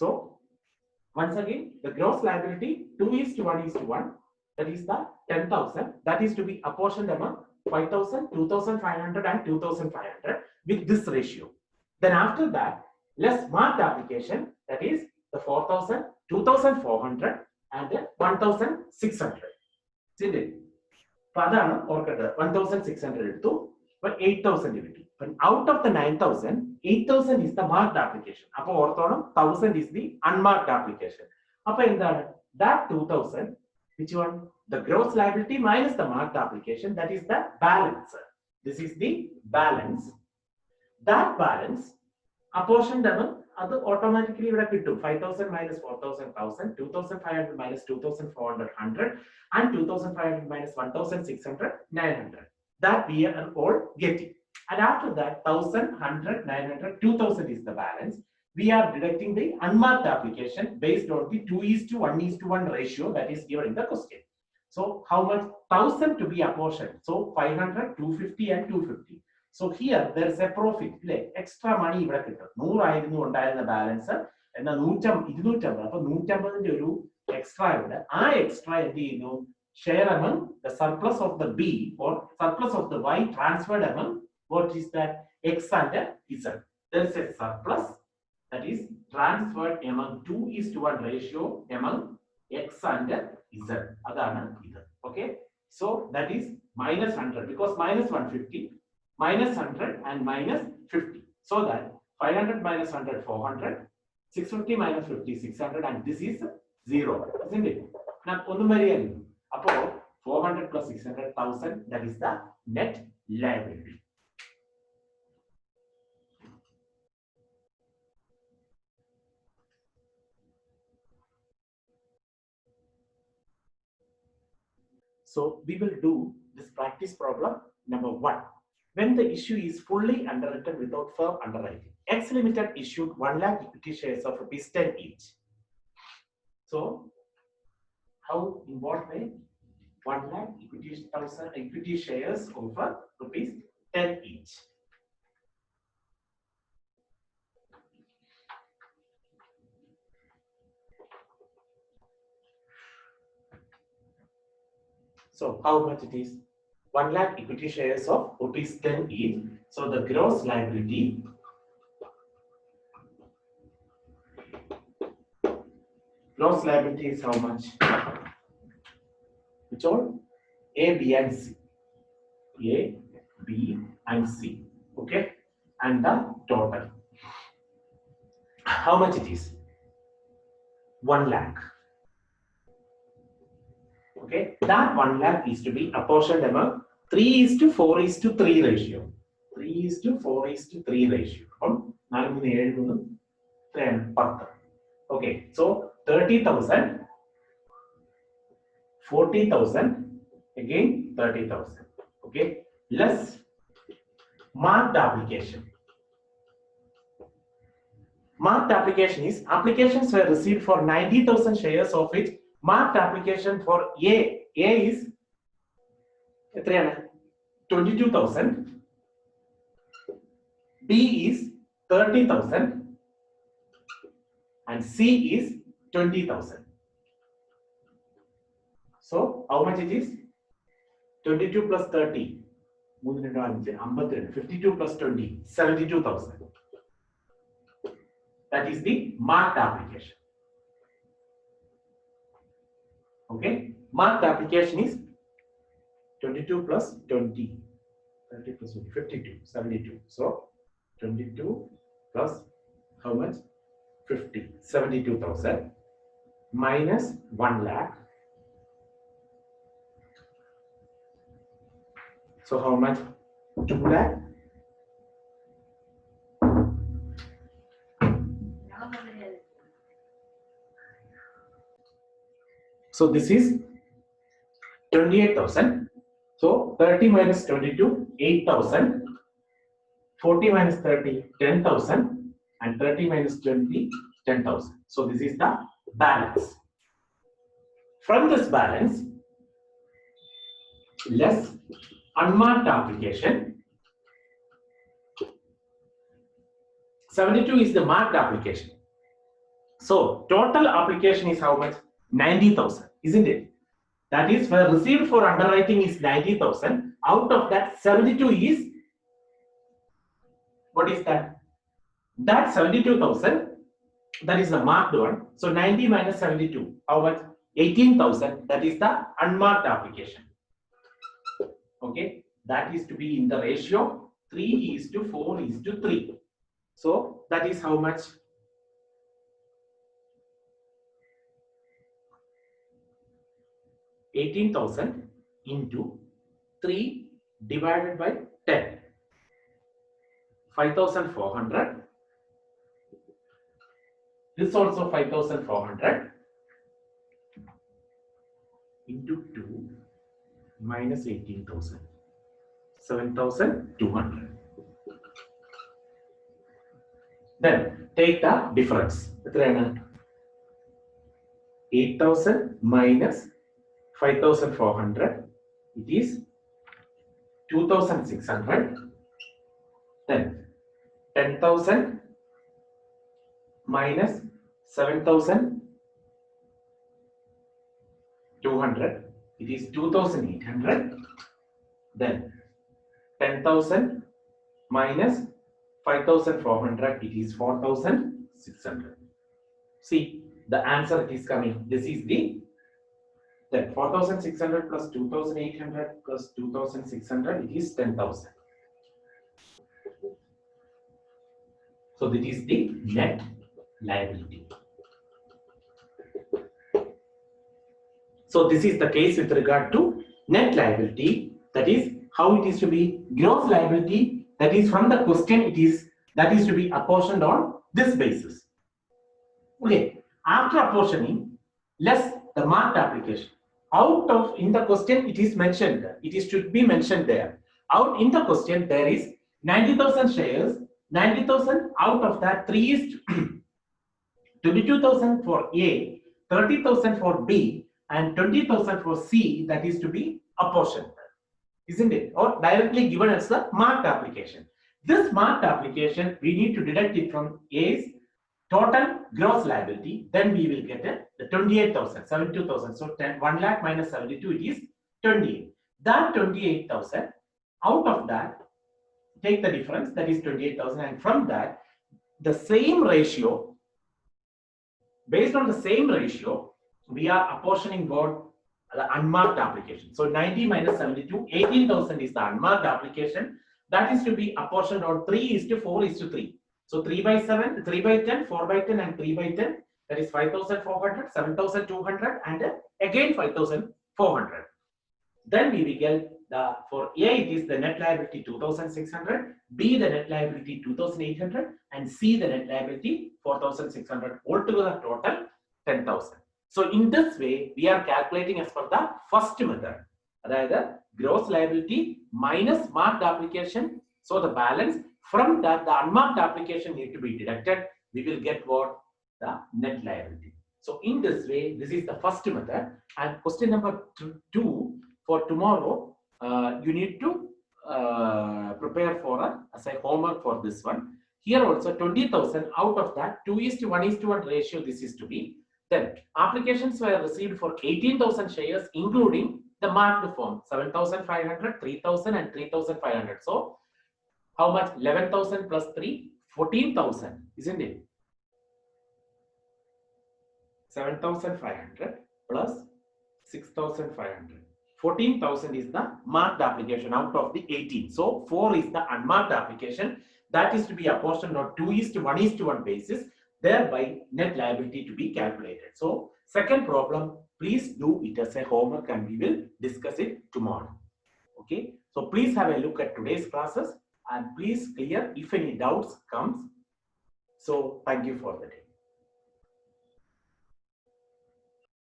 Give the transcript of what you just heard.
So once again, the gross liability 2:1:1, that is the 10,000, that is to be apportioned among 5,000, 2,500 and 2,500 with this ratio. Then after that, less marked application, that is the 4,000, 2,400 and 1,600. Isn't it? Padana or 1,600 to 8,000. But out of the 9,000, 8,000 is the marked application. Appo orthono 1,000 is the unmarked application. Appo endana that 2,000, which one? The gross liability minus the marked application, that is the balance. This is the balance. That balance apportioned among other automatically 5,000 minus 4,000, 1,000, 2,500 minus 2,400, 100, and 2,500 minus 1,600, 900. That we are all getting. And after that, 1,000, 100, 900, 2,000 is the balance. We are deducting the unmarked application based on the 2:1:1 ratio that is given in the question. So how much? 1,000 to be apportioned. So 500, 250 and 250. So here there is a profit. Extra money ഇവിടെ കിട്ടും. 100 ഉണ്ടായിരുന്ന balance എന്നാൽ 250. അപ്പോൾ 150ന്റെ ഒരു extra ഉണ്ട്. ആ extra എന്ത് ചെയ്യുന്നു? Share among the surplus of the B or surplus of the Y transferred among what is that? X and Z. There is a surplus that is transferred among 2:1 ratio among X and Z. Adana either. Okay. So that is minus 100 because minus 150, minus 100 and minus 50. So that 500 minus 100, 400, 650 minus 50, 600, and this is 0. Isn't it? Now, 400 plus 600, 1,000, that is the net liability. So we will do this practice problem number 1. When the issue is fully underwritten without firm underwriting. X Limited issued 1 lakh equity shares of ₹10 each. So how, in what way? 1 lakh equity shares of ₹10 each. So how much it is? 1 lakh equity shares of ₹10 each. So the gross liability is how much? Which all? A, B and C. A, B and C. Okay. And the total. How much it is? 1 lakh. Okay. That 1 lakh is to be apportioned among 3:4:3 ratio. 3:4:3 ratio. 4, okay. So 30,000, 40,000, again 30,000. Okay. Less marked application. Marked application is applications were received for 90,000 shares of which marked application for A is 22,000, B is 30,000 and C is 20,000. So how much it is? 22 plus 30, 52 plus 20, 72,000. That is the marked application. Okay, marked application is 22 plus 20, 30 plus 52, 72. So 22 plus how much? 50, 72,000 minus 1 lakh. So how much? 2 lakh. So this is 28,000. So 30 minus 22, 8,000. 40 minus 30, 10,000. And 30 minus 20, 10,000. So this is the balance. From this balance, less unmarked application. 72 is the marked application. So total application is how much? 90,000, isn't it? That is, where received for underwriting is 90,000. Out of that, 72 is, what is that? That 72,000, that is the marked one. So 90 minus 72, how much? 18,000. That is the unmarked application. Okay, that is to be in the ratio 3:4:3. So that is how much? 18,000 into 3 divided by 10. 5,400. This also 5,400 into 2 minus 18,000. 7,200. Then take the difference. 8,000 minus 5,400. It is 2,600. Then 10,000 minus 7,200. It is 2,800. Then 10,000 minus 5,400. It is 4,600. See, the answer is coming. This is the, then 4,600 plus 2,800 plus 2,600. It is 10,000. So this is the net liability. So this is the case with regard to net liability. That is how it is to be. Gross liability, that is from the question, it is, that is to be apportioned on this basis. Okay, after apportioning, less the marked application. Out of, in the question it is mentioned, it is to be mentioned there. Out in the question there is 90,000 shares. 90,000, out of that 3 is 22,000 for A, 30,000 for B, and 20,000 for C, that is to be apportioned, isn't it? Or directly given as the marked application. This marked application, we need to deduct it from A's total gross liability. Then we will get the 28,000, 72,000. So 1 lakh minus 72, it is 28. That 28,000, out of that, take the difference, that is 28,000, and from that, the same ratio, based on the same ratio, we are apportioning what? The unmarked application. So 90 minus 72, 18,000 is the unmarked application. That is to be apportioned on 3:4:3. So 3 by 7, 3 by 10, 4 by 10, and 3 by 10. That is 5,400, 7,200, and again 5,400. Then we will get the, for A it is the net liability 2,600, B the net liability 2,800, and C the net liability 4,600. Altogether total 10,000. So in this way, we are calculating as per the first method, rather gross liability minus marked application. So the balance, from that the unmarked application need to be deducted. We will get what? The net liability. So in this way, this is the first method. And question number 2 for tomorrow, you need to prepare for as a homework for this one. Here also 20,000, out of that 2:1:1 ratio this is to be. Then applications were received for 18,000 shares, including the marked form 7,500, 3,000, and 3,500. So how much? 11,000 plus 3, 14,000, isn't it? 7,500 plus 6,500. 14,000 is the marked application out of the 18. So 4 is the unmarked application. That is to be apportioned on 2:1:1 basis, thereby net liability to be calculated. So second problem, please do it as a homework and we will discuss it tomorrow. Okay, so please have a look at today's classes and please clear if any doubts comes. So thank you for the day.